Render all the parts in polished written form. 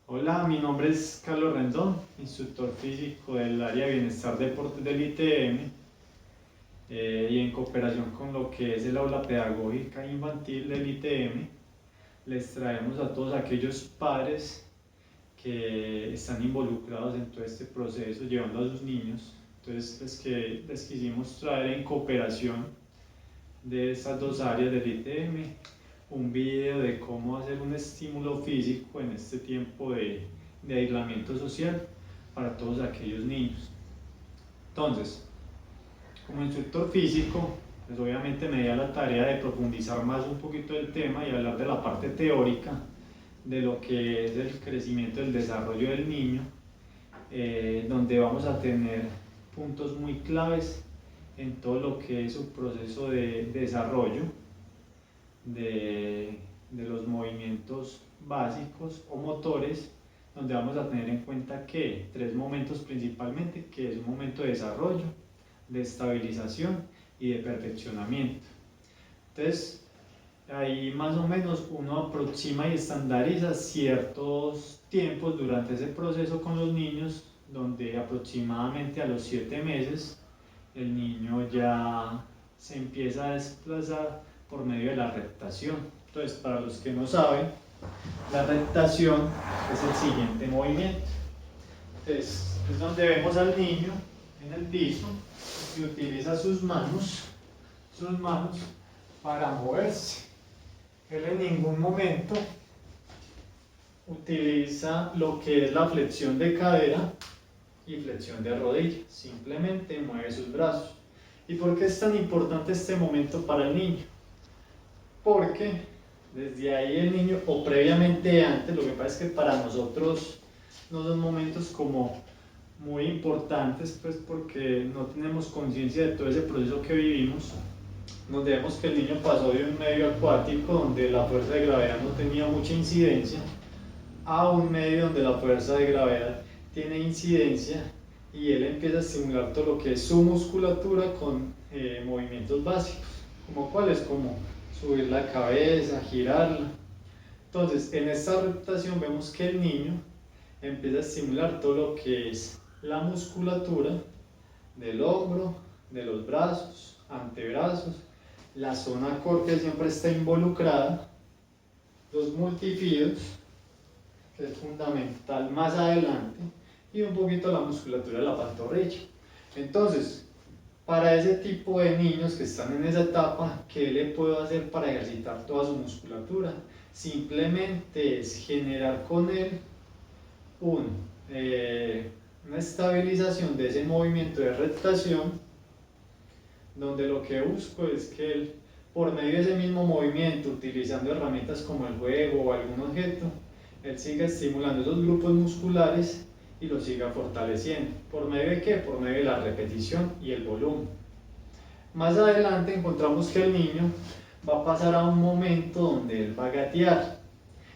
Hola, mi nombre es Carlos Rendón, instructor físico del área de Bienestar Deportes del ITM, y en cooperación con lo que es el aula pedagógica infantil del ITM, les traemos a todos aquellos padres que están involucrados en todo este proceso, llevando a sus niños. Entonces, les quisimos traer en cooperación de estas dos áreas del ITM un video de cómo hacer un estímulo físico en este tiempo de aislamiento social para todos aquellos niños. Entonces, como instructor físico, pues obviamente me di a la tarea de profundizar más un poquito del tema y hablar de la parte teórica de lo que es el crecimiento y el desarrollo del niño, donde vamos a tener puntos muy claves en todo lo que es su proceso de desarrollo de los movimientos básicos o motores, donde vamos a tener en cuenta que tres momentos principalmente, que es un momento de desarrollo, de estabilización y de perfeccionamiento. Entonces, ahí más o menos uno aproxima y estandariza ciertos tiempos durante ese proceso con los niños, donde aproximadamente a los 7 meses el niño ya se empieza a desplazar por medio de la rectación. Entonces, para los que no saben, la rectación es el siguiente movimiento. Entonces, es donde vemos al niño en el piso y utiliza sus manos para moverse. Él en ningún momento utiliza lo que es la flexión de cadera y flexión de rodilla, simplemente mueve sus brazos. ¿Y por qué es tan importante este momento para el niño? Porque desde ahí el niño, o previamente antes, lo que pasa es que para nosotros no son momentos como muy importantes, pues porque no tenemos conciencia de todo ese proceso que vivimos, donde vemos que el niño pasó de un medio acuático donde la fuerza de gravedad no tenía mucha incidencia a un medio donde la fuerza de gravedad tiene incidencia, y él empieza a estimular todo lo que es su musculatura con movimientos básicos, como cuáles, como subir la cabeza, girarla. Entonces, en esta rotación vemos que el niño empieza a estimular todo lo que es la musculatura del hombro, de los brazos, antebrazos, la zona core que siempre está involucrada, los multifidos, que es fundamental más adelante, y un poquito la musculatura de la pantorrilla. Entonces, para ese tipo de niños que están en esa etapa, ¿qué le puedo hacer para ejercitar toda su musculatura? Simplemente es generar con él una estabilización de ese movimiento de rectación, donde lo que busco es que él, por medio de ese mismo movimiento, utilizando herramientas como el juego o algún objeto, él siga estimulando esos grupos musculares y los siga fortaleciendo. ¿Por medio de qué? Por medio de la repetición y el volumen. Más adelante encontramos que el niño va a pasar a un momento donde él va a gatear.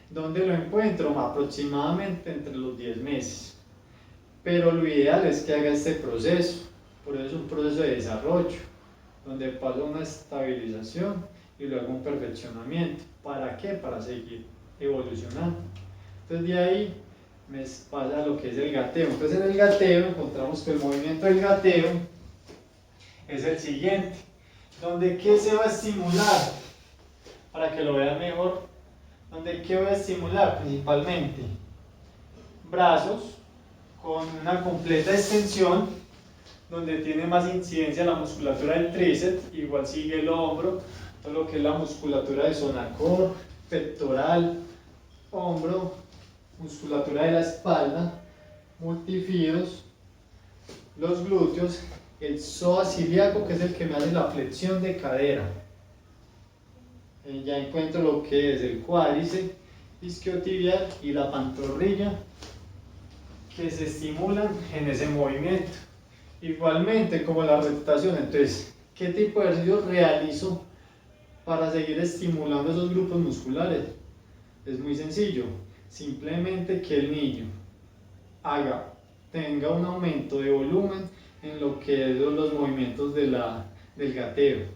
¿Dónde lo encuentro? Aproximadamente entre los 10 meses. Pero lo ideal es que haga este proceso. Por eso es un proceso de desarrollo, donde pasa una estabilización y luego un perfeccionamiento. ¿Para qué? Para seguir evolucionando. Entonces de ahí me pasa lo que es el gateo. Entonces en el gateo encontramos que el movimiento del gateo es el siguiente, donde ¿qué se va a estimular? Para que lo vean mejor, donde ¿qué voy a estimular? Principalmente brazos con una completa extensión, donde tiene más incidencia la musculatura del tríceps, igual sigue el hombro, todo lo que es la musculatura de zona core, pectoral, hombro, musculatura de la espalda, multifidos, los glúteos, el psoas ilíaco, que es el que me hace la flexión de cadera. Ya encuentro lo que es el cuádriceps, isquiotibial y la pantorrilla, que se estimulan en ese movimiento. Igualmente como la rotación. Entonces, ¿qué tipo de ejercicio realizo para seguir estimulando esos grupos musculares? Es muy sencillo, simplemente que el niño tenga un aumento de volumen en lo que son los movimientos del gateo.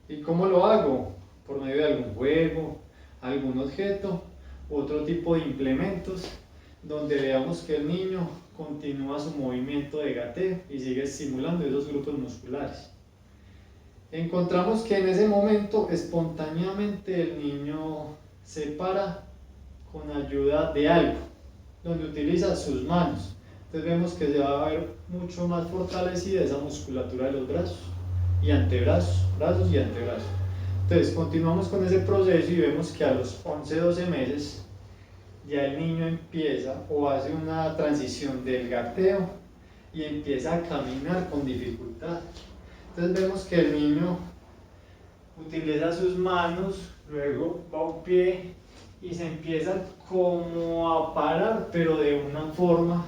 ¿Y cómo lo hago? Por medio de algún juego, algún objeto, otro tipo de implementos, donde veamos que el niño continúa su movimiento de gateo y sigue estimulando esos grupos musculares. Encontramos que en ese momento espontáneamente el niño se para con ayuda de algo, donde utiliza sus manos. Entonces vemos que se va a ver mucho más fortalecida esa musculatura de los brazos y antebrazos, brazos y antebrazos. Entonces continuamos con ese proceso y vemos que a los 11-12 meses ya el niño empieza o hace una transición del gateo y empieza a caminar con dificultad. Entonces vemos que el niño utiliza sus manos, luego va a un pie y se empieza como a parar, pero de una forma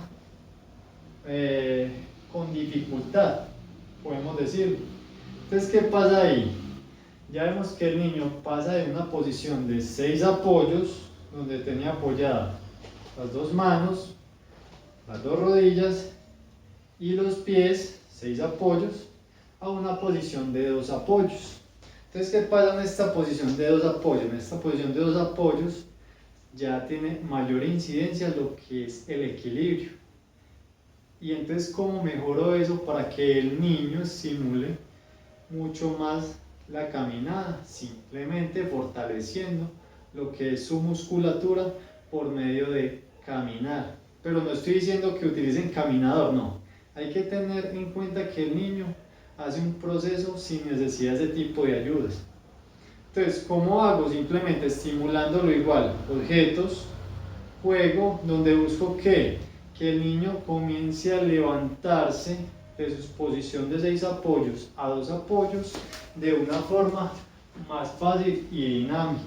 con dificultad, podemos decirlo. Entonces, ¿qué pasa ahí? Ya vemos que el niño pasa de una posición de 6 apoyos, donde tenía apoyadas las 2 manos, las 2 rodillas y los pies, 6 apoyos, a una posición de 2 apoyos. Entonces, ¿qué pasa en esta posición de 2 apoyos? En esta posición de 2 apoyos ya tiene mayor incidencia lo que es el equilibrio. Y entonces, ¿cómo mejoro eso para que el niño simule mucho más la caminada? Simplemente fortaleciendo lo que es su musculatura por medio de caminar. Pero no estoy diciendo que utilicen caminador, no. Hay que tener en cuenta que el niño hace un proceso sin necesidad de ese tipo de ayudas. Entonces, ¿cómo hago? Simplemente estimulándolo igual, objetos, juego, donde busco que el niño comience a levantarse de su posición de 6 apoyos a 2 apoyos de una forma más fácil y dinámica.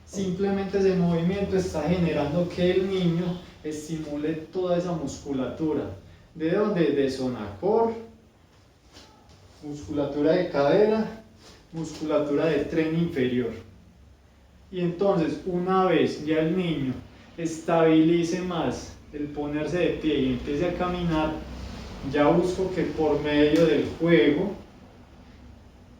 Simplemente ese movimiento está generando que el niño estimule toda esa musculatura. ¿De dónde? De zona core, musculatura de cadera, musculatura de tren inferior. Y entonces, una vez ya el niño estabilice más el ponerse de pie y empiece a caminar, ya busco que por medio del juego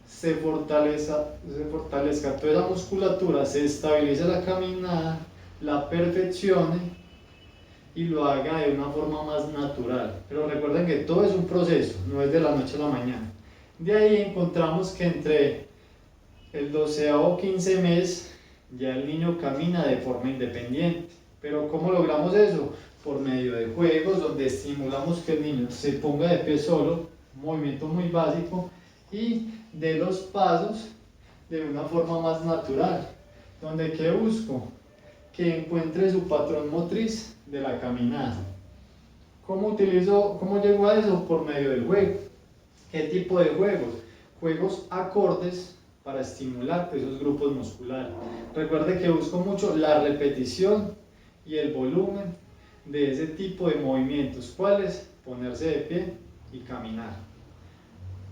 se fortalezca toda esa musculatura, se estabilice la caminada, la perfeccione y lo haga de una forma más natural. Pero recuerden que todo es un proceso, no es de la noche a la mañana. De ahí encontramos que entre el 12º o 15 mes ya el niño camina de forma independiente. Pero ¿cómo logramos eso? Por medio de juegos donde estimulamos que el niño se ponga de pie solo, un movimiento muy básico, y de los pasos de una forma más natural, donde ¿qué busco? Que encuentre su patrón motriz de la caminada. ¿Cómo llego a eso? Por medio del juego. ¿Qué tipo de juegos? Juegos acordes para estimular esos grupos musculares. Recuerde que busco mucho la repetición y el volumen de ese tipo de movimientos. ¿Cuáles? Ponerse de pie y caminar.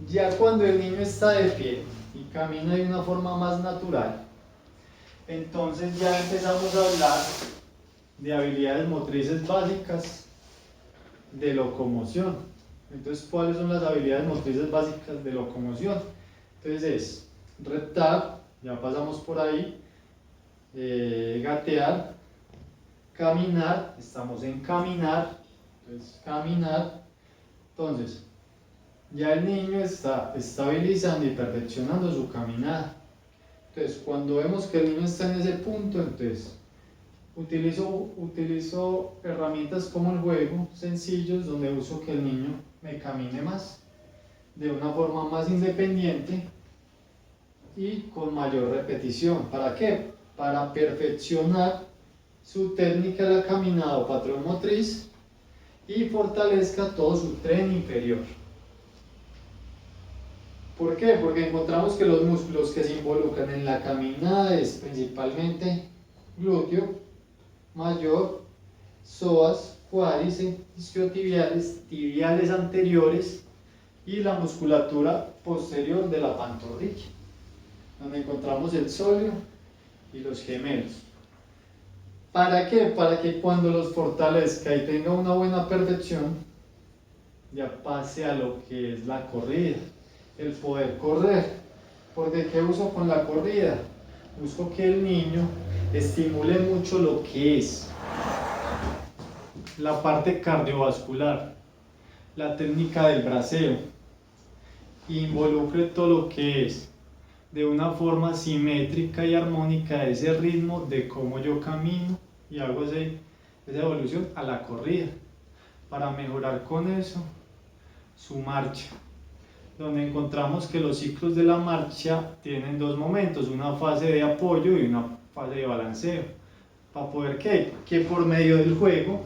Ya cuando el niño está de pie y camina de una forma más natural, entonces ya empezamos a hablar de habilidades motrices básicas de locomoción. Entonces, ¿cuáles son las habilidades motrices básicas de locomoción? Entonces es reptar, ya pasamos por ahí, gatear, caminar, estamos en caminar, entonces caminar. Entonces, ya el niño está estabilizando y perfeccionando su caminada. Entonces, cuando vemos que el niño está en ese punto, entonces utilizo herramientas como el juego, sencillos, donde uso que el niño me camine más, de una forma más independiente y con mayor repetición. ¿Para qué? Para perfeccionar su técnica de la caminada o patrón motriz y fortalezca todo su tren inferior. ¿Por qué? Porque encontramos que los músculos que se involucran en la caminada es principalmente glúteo mayor, psoas, cuádriceps, isquiotibiales, tibiales anteriores y la musculatura posterior de la pantorrilla, donde encontramos el sóleo y los gemelos. ¿Para qué? Para que cuando los fortalezca y tenga una buena perfección, ya pase a lo que es la corrida, el poder correr. Porque ¿qué uso con la corrida? Busco que el niño estimule mucho lo que es la parte cardiovascular, la técnica del braceo, involucre todo lo que es de una forma simétrica y armónica ese ritmo de cómo yo camino y hago esa evolución a la corrida, para mejorar con eso su marcha, donde encontramos que los ciclos de la marcha tienen dos momentos, una fase de apoyo y una fase de balanceo. ¿Para poder qué? Que por medio del juego,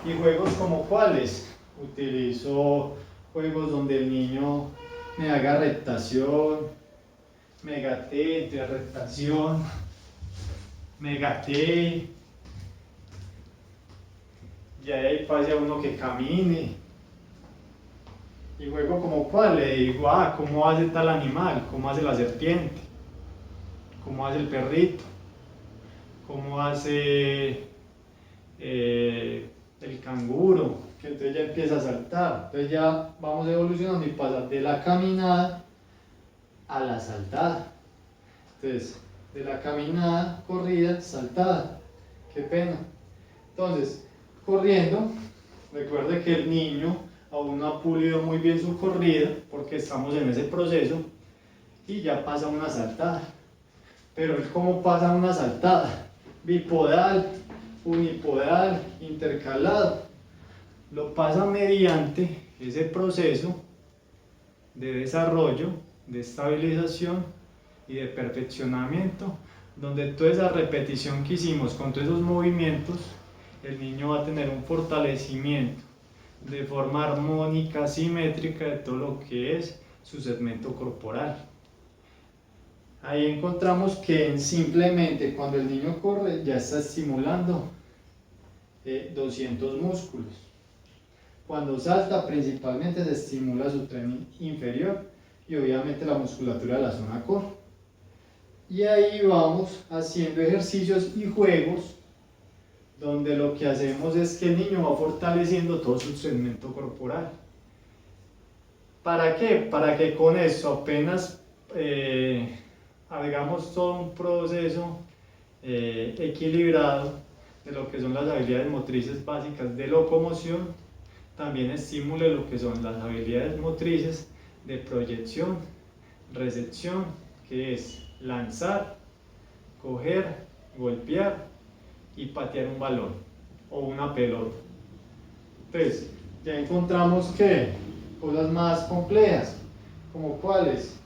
y juegos como cuáles, utilizo juegos donde el niño me haga rectación, me gatee entre rectación, me gatee, y ahí pase a uno que camine. Y juego como cuál, le digo, ¿cómo hace tal animal? ¿Cómo hace la serpiente? ¿Cómo hace el perrito? ¿Cómo hace el canguro? Que entonces ya empieza a saltar. Entonces ya vamos evolucionando y pasa de la caminada a la saltada. Entonces, de la caminada, corrida, saltada. Qué pena. Entonces, corriendo, recuerde que el niño aún no ha pulido muy bien su corrida porque estamos en ese proceso y ya pasa una saltada. Pero ¿cómo pasa una saltada? Bipodal, unipodal, intercalado. Lo pasa mediante ese proceso de desarrollo, de estabilización y de perfeccionamiento, donde toda esa repetición que hicimos con todos esos movimientos, el niño va a tener un fortalecimiento de forma armónica, simétrica de todo lo que es su segmento corporal. Ahí encontramos que simplemente cuando el niño corre ya está estimulando 200 músculos. Cuando salta principalmente se estimula su tren inferior y obviamente la musculatura de la zona core. Y ahí vamos haciendo ejercicios y juegos donde lo que hacemos es que el niño va fortaleciendo todo su segmento corporal. ¿Para qué? Para que con eso apenas hagamos todo un proceso equilibrado de lo que son las habilidades motrices básicas de locomoción, también estimule lo que son las habilidades motrices de proyección, recepción, que es lanzar, coger, golpear y patear un balón o una pelota. Entonces, ya encontramos que cosas más complejas, como cuáles,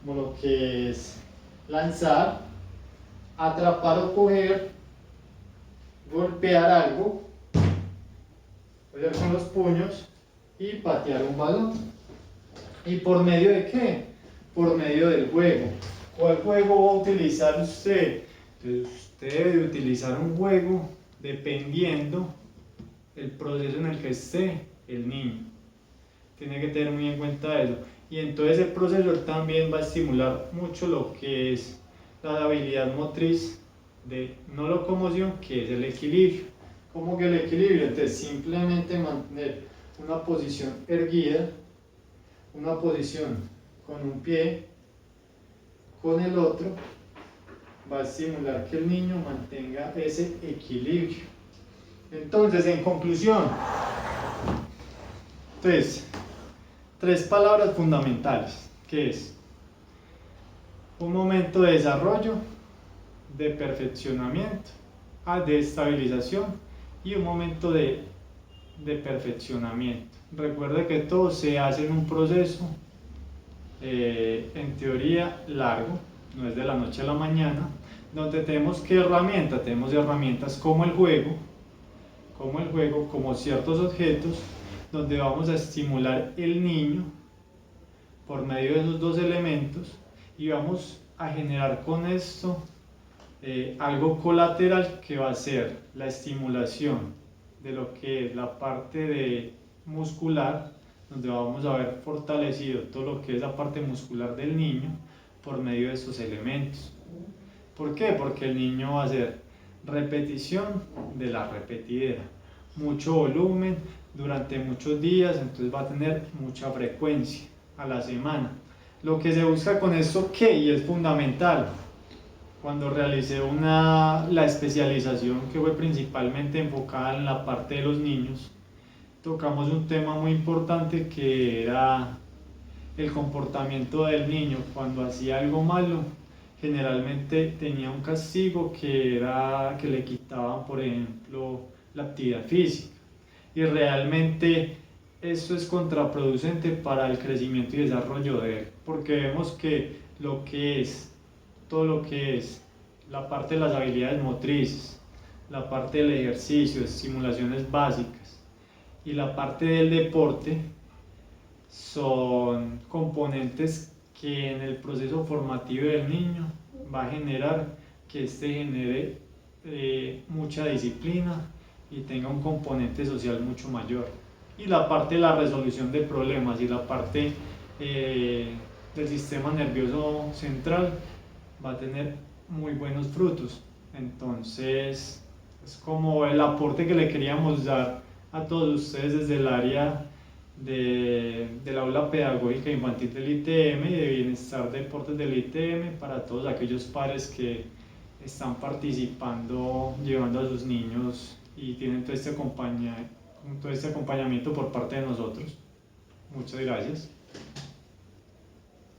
como lo que es lanzar, atrapar o coger, golpear algo, hacer con los puños y patear un balón. ¿Y por medio de qué? Por medio del juego. ¿Cuál juego va a utilizar usted? Entonces, usted debe utilizar un juego dependiendo del proceso en el que esté el niño. Tiene que tener muy en cuenta eso. Y en todo ese proceso también va a estimular mucho lo que es la habilidad motriz de no locomoción, que es el equilibrio. ¿Cómo que el equilibrio? Entonces simplemente mantener una posición erguida, una posición con un pie, con el otro, va a estimular que el niño mantenga ese equilibrio. Entonces, en conclusión, tres palabras fundamentales, que es un momento de desarrollo, de perfeccionamiento, de estabilización y un momento de perfeccionamiento. Recuerde que todo se hace en un proceso en teoría largo, no es de la noche a la mañana, donde tenemos tenemos herramientas como el juego, como ciertos objetos, donde vamos a estimular el niño por medio de esos dos elementos y vamos a generar con esto algo colateral que va a ser la estimulación de lo que es la parte muscular, donde vamos a ver fortalecido todo lo que es la parte muscular del niño por medio de esos elementos. ¿Por qué? Porque el niño va a hacer repetición de la repetidera, mucho volumen durante muchos días, entonces va a tener mucha frecuencia a la semana. Lo que se busca con esto, ¿qué? Y es fundamental, cuando realicé la especialización que fue principalmente enfocada en la parte de los niños, tocamos un tema muy importante que era el comportamiento del niño cuando hacía algo malo. Generalmente tenía un castigo que era que le quitaban, por ejemplo, la actividad física. Y realmente eso es contraproducente para el crecimiento y desarrollo de él, porque vemos que todo lo que es la parte de las habilidades motrices, la parte del ejercicio, simulaciones básicas y la parte del deporte son componentes que en el proceso formativo del niño va a generar que éste genere mucha disciplina y tenga un componente social mucho mayor. Y la parte de la resolución de problemas y la parte del sistema nervioso central va a tener muy buenos frutos. Entonces, es como el aporte que le queríamos dar a todos ustedes desde el área del aula pedagógica infantil del ITM y de bienestar deportes del ITM para todos aquellos padres que están participando, llevando a sus niños y tienen todo este acompañamiento por parte de nosotros. Muchas gracias.